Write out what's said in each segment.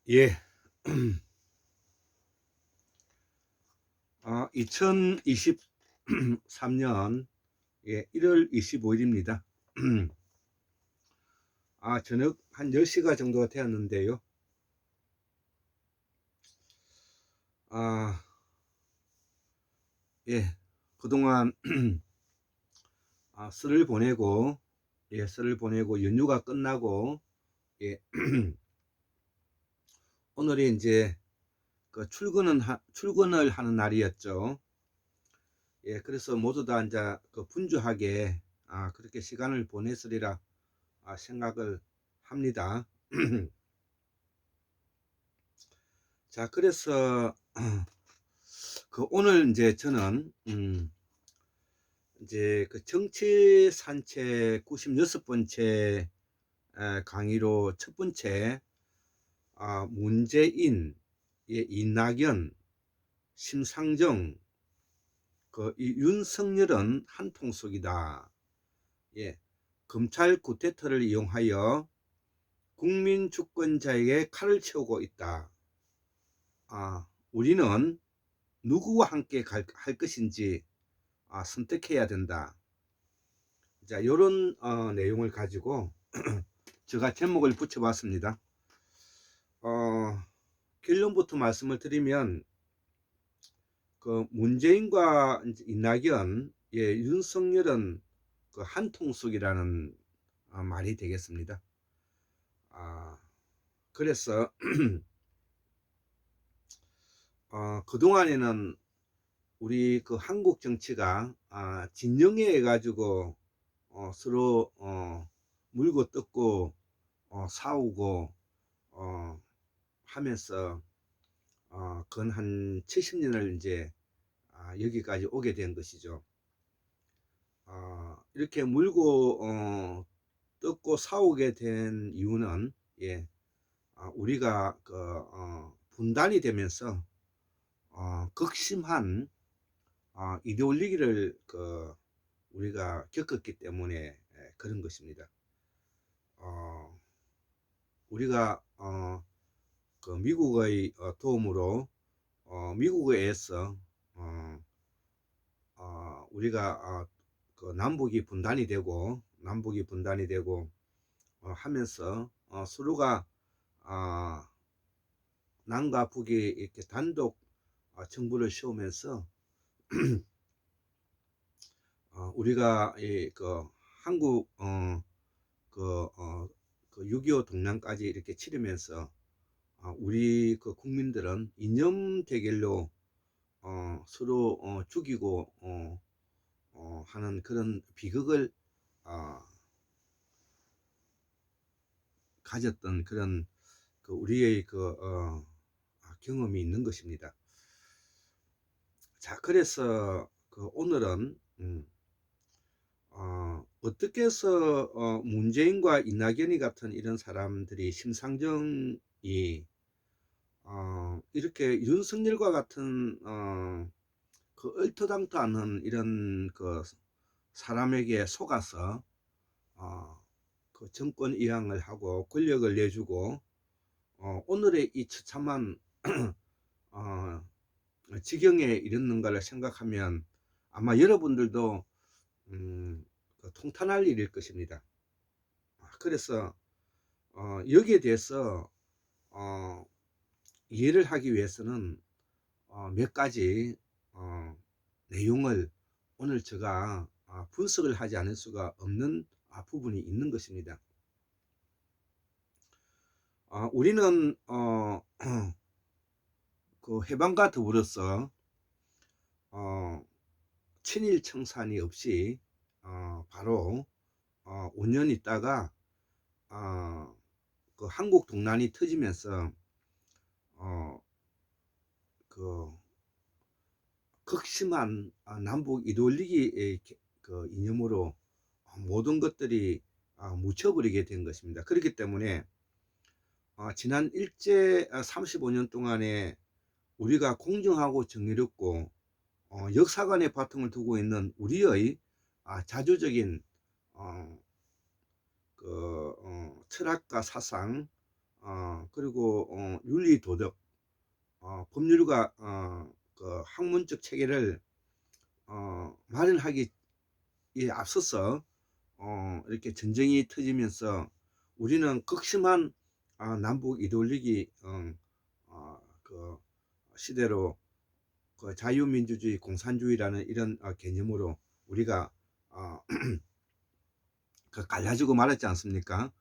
예. 2023년 1월 25일입니다. 저녁 한 10시가 정도가 되었는데요. 예. 그동안 썰을 보내고, 썰을 보내고 연휴가 끝나고, 예. 오늘이 이제 그 출근을 하는 날이었죠. 예. 그래서 모두 다 이제 그 분주하게 그렇게 시간을 보냈으리라 생각을 합니다. 자, 그래서 오늘 이제 저는 이제 그 정치 산책 96번째 강의로 첫 번째 문재인, 이낙연, 심상정, 이 윤석열은 한 통속이다. 예, 검찰 구태타를 이용하여 국민 주권자에게 칼을 채우고 있다. 우리는 누구와 함께 할 것인지 선택해야 된다. 자, 이런 내용을 가지고 제가 제목을 붙여봤습니다. 결론부터 말씀을 드리면 그 문재인과 이낙연, 윤석열은 그 한통속이라는 말이 되겠습니다. 그래서 그동안에는 우리 그 한국 정치가 진영에 가지고 서로 물고 뜯고 싸우고 하면서 근 한 70년을 이제 여기까지 오게 된 것이죠. 이렇게 물고 뜯고 싸우게 된 이유는 우리가 분단이 되면서 극심한 이데올로기를 우리가 겪었기 때문에 그런 것입니다. 우리가 그 미국의 도움으로 미국에 의해서 우리가 그 남북이 분단이 되고 하면서 서로가 남과 북이 이렇게 단독 정부를 세우면서 우리가 그 한국 그 6.25 동란까지 이렇게 치르면서 우리 그 국민들은 이념 대결로 서로 죽이고 하는 그런 비극을 가졌던 그런 우리의 경험이 있는 것입니다. 자, 그래서 오늘은 어떻게 해서 문재인과 이낙연이 같은 이런 사람들이, 심상정이 이렇게 윤석열과 같은 그 얼토당토 않은 이런 그 사람에게 속아서 그 정권 이양을 하고 권력을 내주고 오늘의 이 처참한 지경에 이르는가를 생각하면 아마 여러분들도 통탄할 일일 것입니다. 그래서 여기에 대해서 이해를 하기 위해서는 몇 가지 내용을 오늘 제가 분석을 하지 않을 수가 없는 부분이 있는 것입니다. 우리는 그 해방과 더불어서 친일 청산이 없이 바로 5년 있다가 그 한국 동란이 터지면서 그 극심한 남북 이데올로기 그 이념으로 모든 것들이 묻혀버리게 된 것입니다. 그렇기 때문에 지난 일제 35년 동안에 우리가 공정하고 정의롭고 역사관의 바탕을 두고 있는 우리의 자주적인 철학과 사상, 그리고 윤리 도덕, 법률과 학문적 체계를 마련하기에 앞서서 이렇게 전쟁이 터지면서 우리는 극심한 남북 이데올로기 그 시대로 그 자유민주주의, 공산주의라는 이런 개념으로 우리가 갈라지고 말았지 않습니까?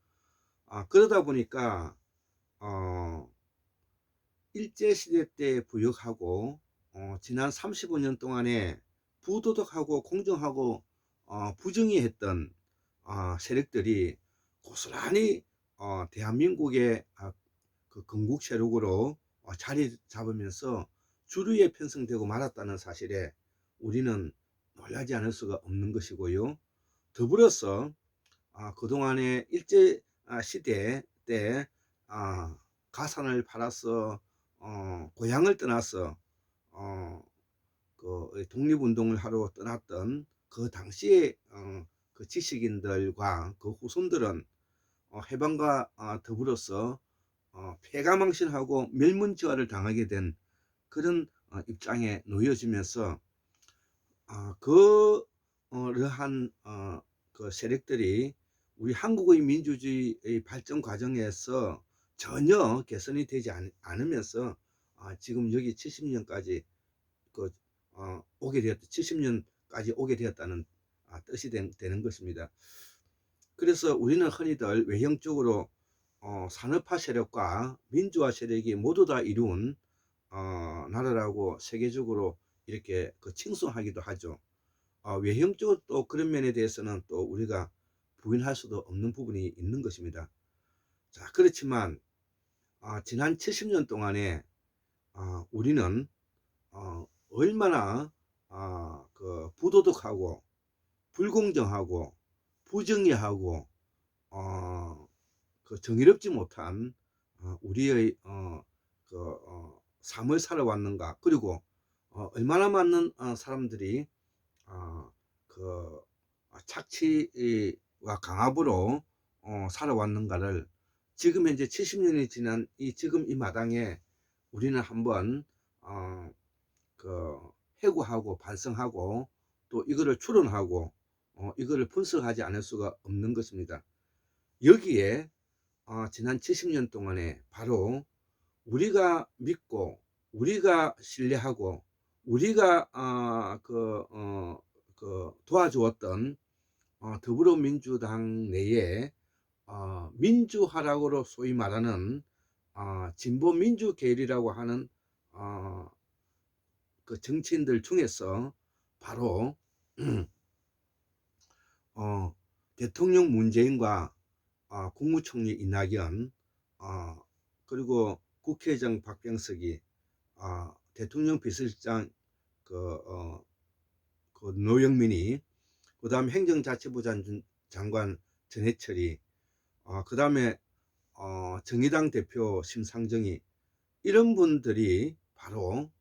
그러다 보니까 일제시대 때 부역하고 지난 35년 동안에 부도덕하고 공정하고 부정의했던 세력들이 고스란히 대한민국의 그 건국 세력으로 자리 잡으면서 주류에 편성되고 말았다는 사실에 우리는 놀라지 않을 수가 없는 것이고요. 더불어서 그동안에 일제 시대 때 가산을 팔아서 고향을 떠나서 그 독립운동을 하러 떠났던 그 당시에 그 지식인들과 그 후손들은 해방과 더불어서 폐가망신하고 멸문지화를 당하게 된 그런 입장에 놓여지면서 그러한 그 세력들이 우리 한국의 민주주의의 발전 과정에서 전혀 개선이 되지 않으면서 지금 여기 70년까지 오게 되었다. 70년까지 오게 되었다는 뜻이 되는 것입니다. 그래서 우리는 흔히들 외형적으로 산업화 세력과 민주화 세력이 모두 다 이룬 나라라고 세계적으로 이렇게 칭송하기도 하죠. 외형적으로 또 그런 면에 대해서는 또 우리가 부인할 수도 없는 부분이 있는 것입니다. 자, 그렇지만 지난 70년 동안에 우리는 얼마나 그 부도덕하고 불공정하고 부정의하고 그 정의롭지 못한 우리의 삶을 살아왔는가. 그리고 얼마나 많은 사람들이 그 착취와 강압으로 살아왔는가를 지금 현재 70년이 지난 지금 이 마당에 우리는 한번 회고하고 반성하고 또 이거를 추론하고 이거를 분석하지 않을 수가 없는 것입니다. 여기에 지난 70년 동안에 바로 우리가 믿고 우리가 신뢰하고 우리가 도와주었던 더불어민주당 내에 민주화락으로 소위 말하는 진보민주 계열이라고 하는 그 정치인들 중에서 바로 대통령 문재인과 국무총리 이낙연, 그리고 국회의장 박병석이, 대통령 비서실장 그 노영민이, 그 다음 행정자치부 장관 전해철이, 그 다음에 정의당 대표 심상정이, 이런 분들이 바로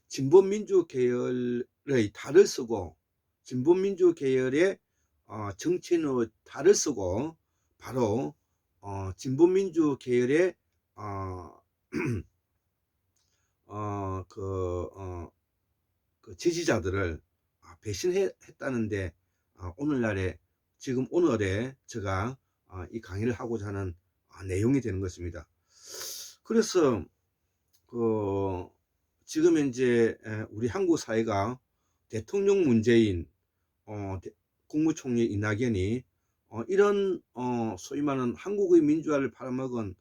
진보민주 계열의 탈을 쓰고 진보민주 계열의 정치인의 탈을 쓰고 바로 진보민주 계열의 그 지지자들을 배신했다는데 오늘날에 지금 오늘에 제가 이 강의를 하고자 하는 내용이 되는 것입니다. 그래서 지금 현재 우리 한국 사회가 대통령 문재인, 국무총리 이낙연이 이런 소위 말하는 한국의 민주화를 팔아먹은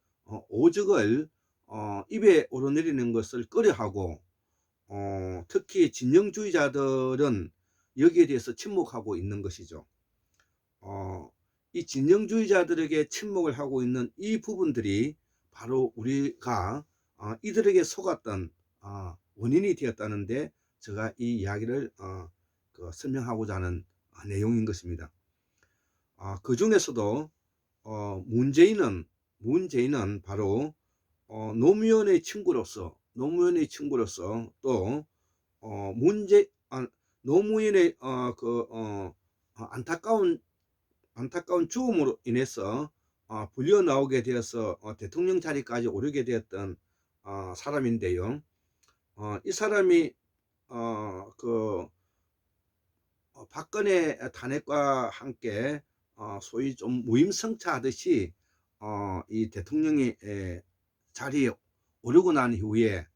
오적을 입에 오르내리는 것을 꺼려하고 특히 진영주의자들은 여기에 대해서 침묵하고 있는 것이죠. 이 진영주의자들에게 침묵을 하고 있는 이 부분들이 바로 우리가 이들에게 속았던 원인이 되었다는데 제가 이 이야기를 설명하고자 하는 내용인 것입니다. 그 중에서도 문재인은 바로 노무현의 친구로서 또 노무현의 안타까운 안타까운 죽음으로 인해서 불려 나오게 되어서 대통령 자리까지 오르게 되었던 사람인데요. 이 사람이 그 박근혜 탄핵과 함께 소위 좀 무임승차하듯이 이 대통령이 자리에 오르고 난 이후에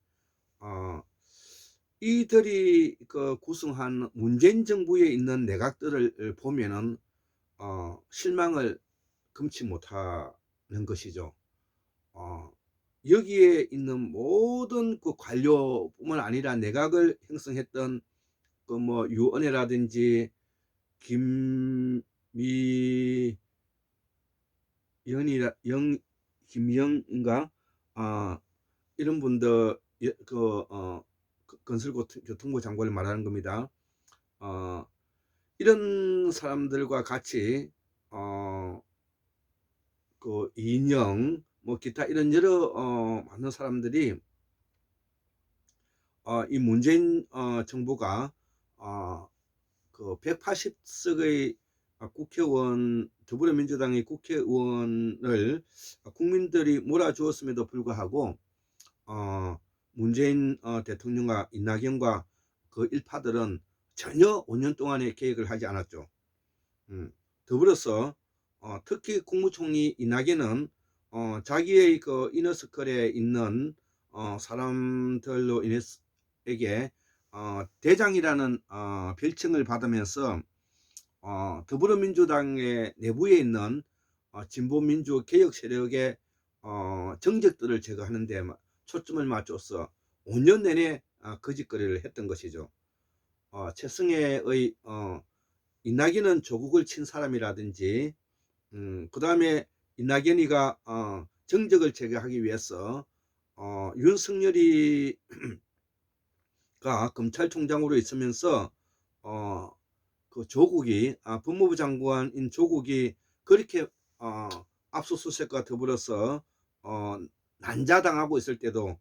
이들이 그 구성한 문재인 정부에 있는 내각들을 보면은 실망을 금치 못하는 것이죠. 여기에 있는 모든 그 관료뿐만 아니라 내각을 형성했던 그 뭐 유은혜라든지 김미연이라 김영인가 이런 분들 건설교통부 장관을 말하는 겁니다. 이런 사람들과 같이 그 이인영 뭐 기타 이런 여러 많은 사람들이 이 문재인 정부가 그 180석의 국회의원 더불어민주당의 국회의원을 국민들이 몰아주었음에도 불구하고 문재인 대통령과 이낙연과 그 일파들은 전혀 5년 동안의 계획을 하지 않았죠. 더불어서 특히 국무총리 이낙연은 자기의 그 이너서클에 있는 사람들로 인해에게 대장이라는 별칭을 받으면서 더불어민주당의 내부에 있는 진보민주 개혁 세력의 정적들을 제거하는 데 초점을 맞춰서 5년 내내 거짓거리를 했던 것이죠. 최승혜의 이낙연은 조국을 친 사람이라든지 그 다음에 이낙연이가 정적을 제거하기 위해서 윤석열이가 검찰총장으로 있으면서 그 조국이 법무부 장관인 조국이 그렇게 압수수색과 더불어서 난자당하고 있을 때도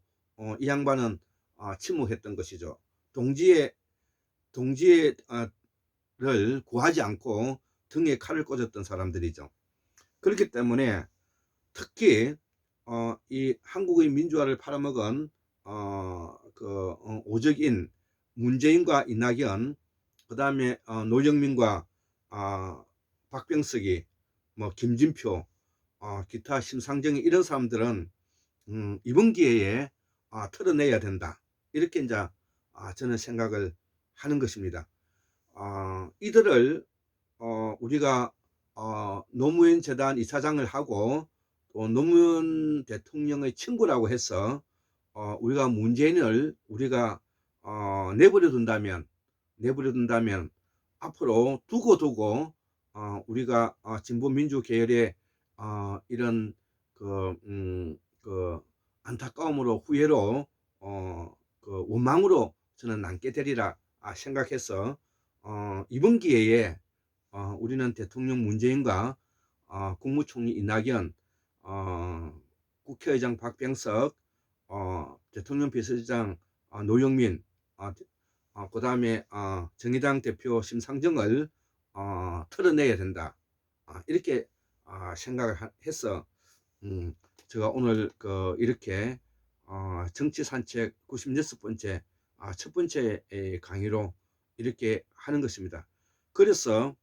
이 양반은 침묵했던 것이죠. 동지를 구하지 않고 등에 칼을 꽂았던 사람들이죠. 그렇기 때문에 특히 이 한국의 민주화를 팔아먹은 그 오적인 문재인과 이낙연, 그 다음에 노영민과 박병석이 뭐 김진표, 기타 심상정이 이런 사람들은 이번 기회에 털어내야 된다. 이렇게 이제 저는 생각을 하는 것입니다. 이들을 우리가 노무현 재단 이사장을 하고 또 노무현 대통령의 친구라고 해서 우리가 문재인을 우리가 내버려 둔다면 앞으로 두고 우리가 진보 민주 계열의 이런 그 안타까움으로 후회로 그 원망으로 저는 남게 되리라 생각해서 이번 기회에 우리는 대통령 문재인과 국무총리 이낙연, 국회의장 박병석, 대통령 비서실장 노영민, 그 다음에 정의당 대표 심상정을 털어내야 된다. 이렇게 생각을 해서 제가 오늘 이렇게 정치산책 96번째 첫 번째 강의로 이렇게 하는 것입니다. 그래서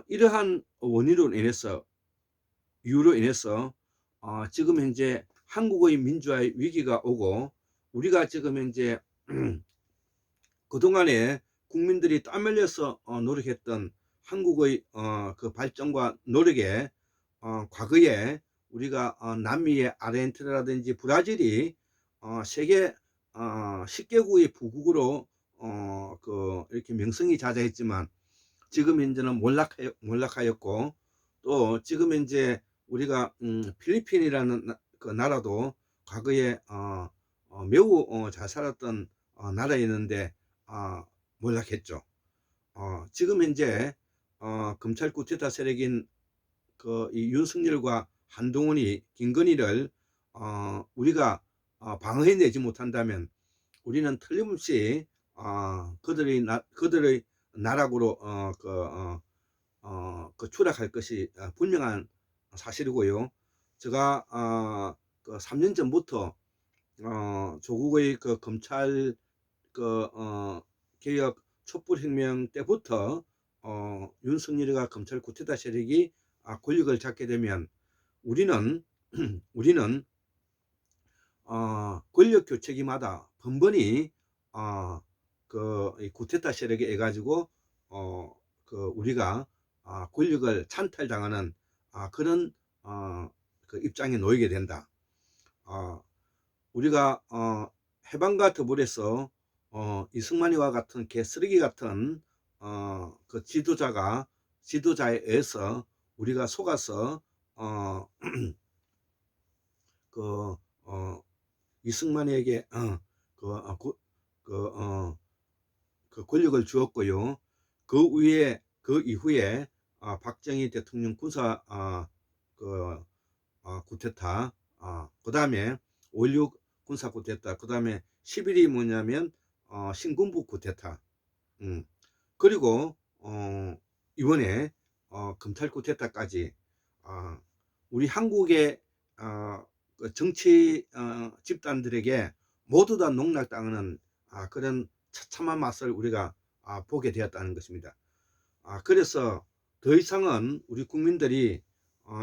이러한 이유로 인해서 지금 현재 한국의 민주화의 위기가 오고 우리가 지금 현재 그동안에 국민들이 땀 흘려서 노력했던 한국의 그 발전과 노력에 과거에 우리가 남미의 아르헨티나라든지 브라질이 세계 10개국의 부국으로 이렇게 명성이 자자했지만 지금 현재는 몰락하였고 또 지금 현재 우리가 필리핀이라는 그 나라도 과거에 매우 잘 살았던 나라였는데 몰락했죠. 지금 현재 검찰 쿠데타 세력인 이 윤석열과 한동훈이 김건희를 우리가 방어해내지 못한다면 우리는 틀림없이 그들의 나락으로 그 추락할 것이 분명한 사실이고요. 제가 그 3년 전부터 조국의 그 검찰 그 개혁 촛불혁명 때부터 윤석열이가 검찰 구테타 세력이 권력을 잡게 되면 우리는 우리는 권력 교체기마다 번번이 이 구테타 세력에 의해 가지고 그 우리가 권력을 찬탈당하는 그런 그 입장에 놓이게 된다. 우리가 해방과 더불어서 이승만이와 같은 개쓰레기 같은 그 지도자에 의해서 우리가 속아서 그 이승만에게 그 권력을 주었고요. 그 이후에 박정희 대통령 군사 구테타, 그 다음에 5.16 군사 구테타, 그 다음에 10일이 뭐냐면 신군부 구테타, 그리고 이번에 검찰 구테타까지 우리 한국의 그 정치 집단들에게 모두 다 농락당하는 그런 처참한 맛을 우리가 보게 되었다는 것입니다. 그래서 더 이상은 우리 국민들이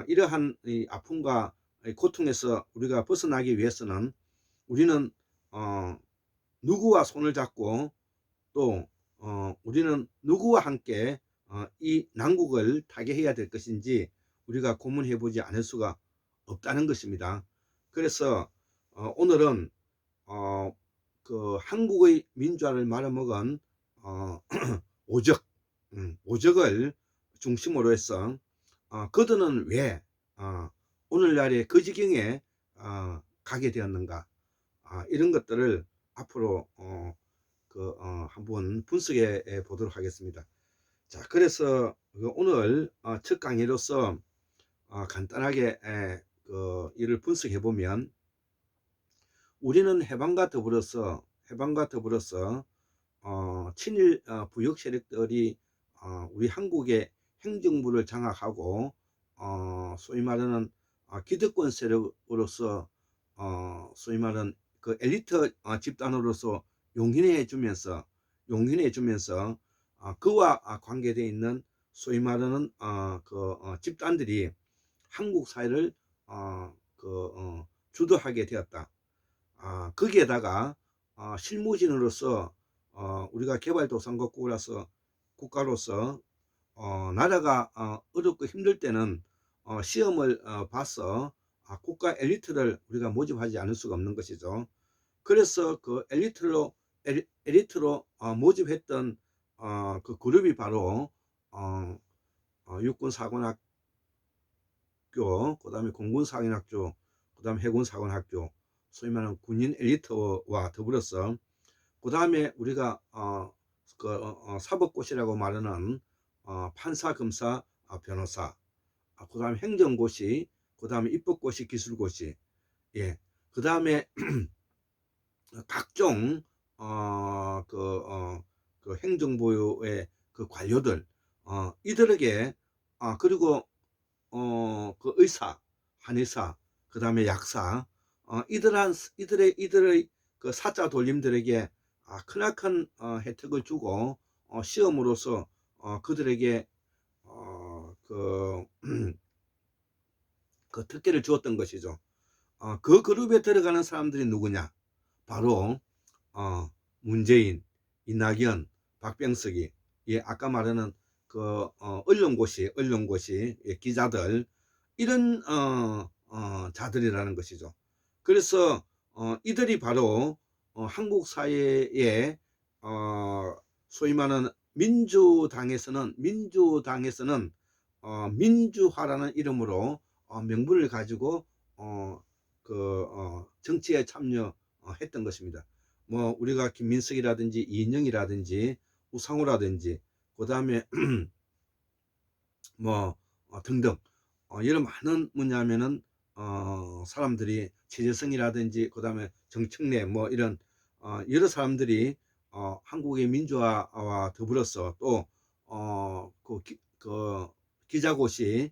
이러한 이 아픔과 고통에서 우리가 벗어나기 위해서는 우리는 누구와 손을 잡고 또 우리는 누구와 함께 이 난국을 타개해야 될 것인지 우리가 고민해 보지 않을 수가 없다는 것입니다. 그래서 오늘은 그 한국의 민주화를 말아먹은 오적을 중심으로 해서 그들은 왜 오늘날의 그 지경에 가게 되었는가, 이런 것들을 앞으로 한번 분석해 보도록 하겠습니다. 자, 그래서 오늘 첫 강의로서 간단하게 이를 분석해 보면 우리는 해방과 더불어서 친일 부역 세력들이 우리 한국의 행정부를 장악하고 소위 말하는 기득권 세력으로서 소위 말하는 그 엘리트 집단으로서 용인해 주면서 그와 관계되어 있는 소위 말하는 집단들이 한국 사회를 주도하게 되었다. 거기에다가 실무진으로서 우리가 국가로서 나라가 어렵고 힘들 때는 시험을 봐서 국가 엘리트를 우리가 모집하지 않을 수가 없는 것이죠. 그래서 그 엘리트로 모집했던 그 그룹이 바로 육군사관학교, 그 다음에 공군사관학교, 그 다음에 해군사관학교, 소위 말하는 군인 엘리트와 더불어서 그 다음에 우리가 사법고시라고 말하는 판사, 검사, 변호사, 그 다음에 행정고시, 그 다음에 입법고시, 기술고시, 그 다음에 각종 그 행정부의 그 관료들, 이들에게 그리고 그 의사, 한의사, 그 다음에 약사, 이들의 그 사자 돌림들에게 크나큰 혜택을 주고 시험으로서 그들에게 그 특혜를 주었던 것이죠. 그 그룹에 들어가는 사람들이 누구냐? 바로 문재인, 이낙연, 박병석이, 아까 말하는 그 언론고시 기자들, 이런 자들이라는 것이죠. 그래서 이들이 바로 한국 사회에 소위 말하는 민주당에서는 민주화라는 이름으로 명분을 가지고 정치에 참여했던 것입니다. 뭐 우리가 김민석이라든지 이인영이라든지 우상호라든지 그 다음에 뭐 등등 이런 많은 뭐냐면은 사람들이 최재성이라든지 그 다음에 정청래 뭐 이런 여러 사람들이 한국의 민주화와 더불어서 또 그 기자고시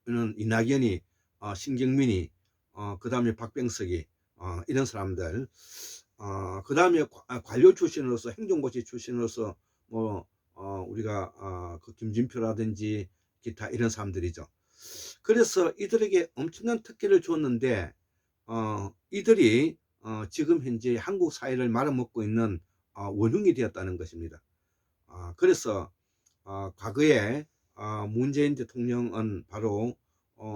는 이낙연이 신경민이 그다음에 박병석이 이런 사람들 그다음에 관료 출신으로서 행정고시 출신으로서 뭐 우리가 그 김진표라든지 기타 이런 사람들이죠. 그래서 이들에게 엄청난 특혜를 줬는데 이들이 지금 현재 한국 사회를 말아먹고 있는 원흉이 되었다는 것입니다. 그래서 과거에 문재인 대통령은 바로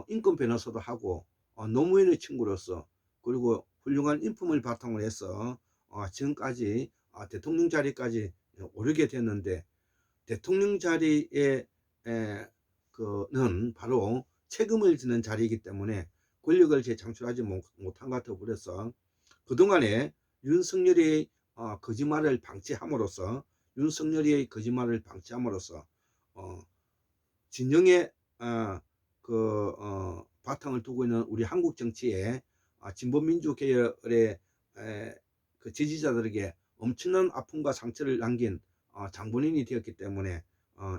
인권 변호사도 하고 노무현의 친구로서 그리고 훌륭한 인품을 바탕으로 해서 지금까지 대통령 자리까지 오르게 됐는데 대통령 자리에 그는 바로 책임을 지는 자리이기 때문에 권력을 재창출하지 못한 것 같아 버려서 그동안에 윤석열의 거짓말을 방치함으로써 윤석열의 거짓말을 방치함으로써 진영의 바탕을 두고 있는 우리 한국 정치에 진보민주 계열의 그 지지자들에게 엄청난 아픔과 상처를 남긴 장본인이 되었기 때문에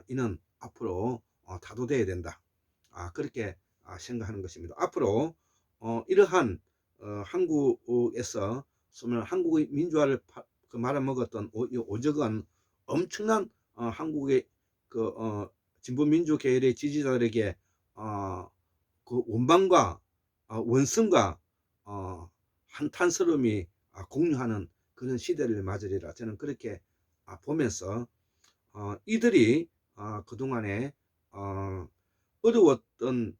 이는 앞으로 다도돼야 된다. 그렇게 생각하는 것입니다. 앞으로 이러한 한국에서 한국의 민주화를 말아먹었던 오적은 엄청난 한국의 그 진보민주 계열의 지지자들에게 그 원망과 원성과 한탄스러움이 공유하는 그런 시대를 맞으리라 저는 그렇게 보면서 이들이 그동안에 어려웠던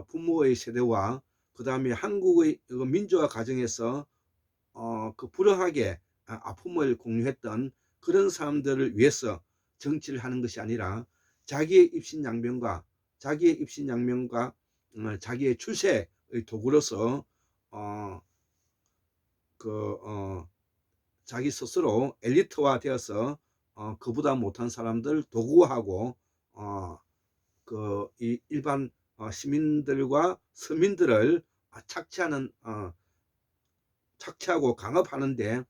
부모의 세대와 그 다음에 한국의 민주화 과정에서 그 불행하게 아픔을 공유했던 그런 사람들을 위해서 정치를 하는 것이 아니라 자기의 입신양명과 자기의 출세의 도구로서 자기 스스로 엘리트화 되어서 그보다 못한 사람들 도구화하고 이 일반 시민들과 서민들을 착취하고 강압하는데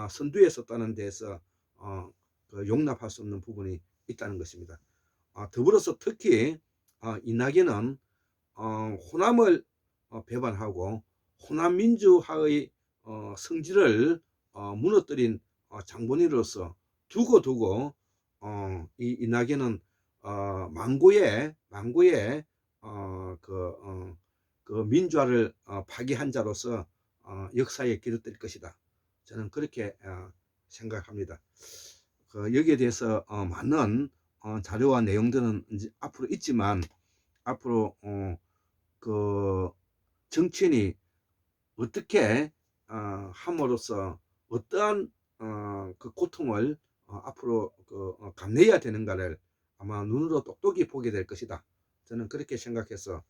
선두에 섰다는 데서 용납할 수 없는 부분이 있다는 것입니다. 더불어서 특히 이낙연은 호남을 배반하고 호남 민주화의 성질을 무너뜨린 장본인으로서 두고 이 이낙연은 망고의 그 민주화를 파기한 자로서 역사에 기록될 것이다. 저는 그렇게 생각합니다. 여기에 대해서 많은 자료와 내용들은 이제 앞으로 있지만 앞으로 그 정치인이 어떻게 함으로써 어떠한 그 고통을 앞으로 감내해야 되는가를 아마 눈으로 똑똑히 보게 될 것이다. 저는 그렇게 생각해서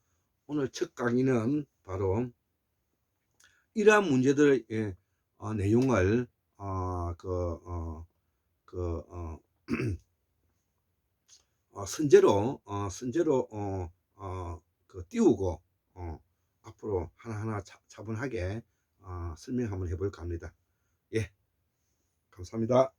오늘 첫 강의는 바로 이러한 문제들의 내용을 선제로 띄우고 앞으로 하나하나 차분하게 설명 한번 해볼까 합니다. 예, 감사합니다.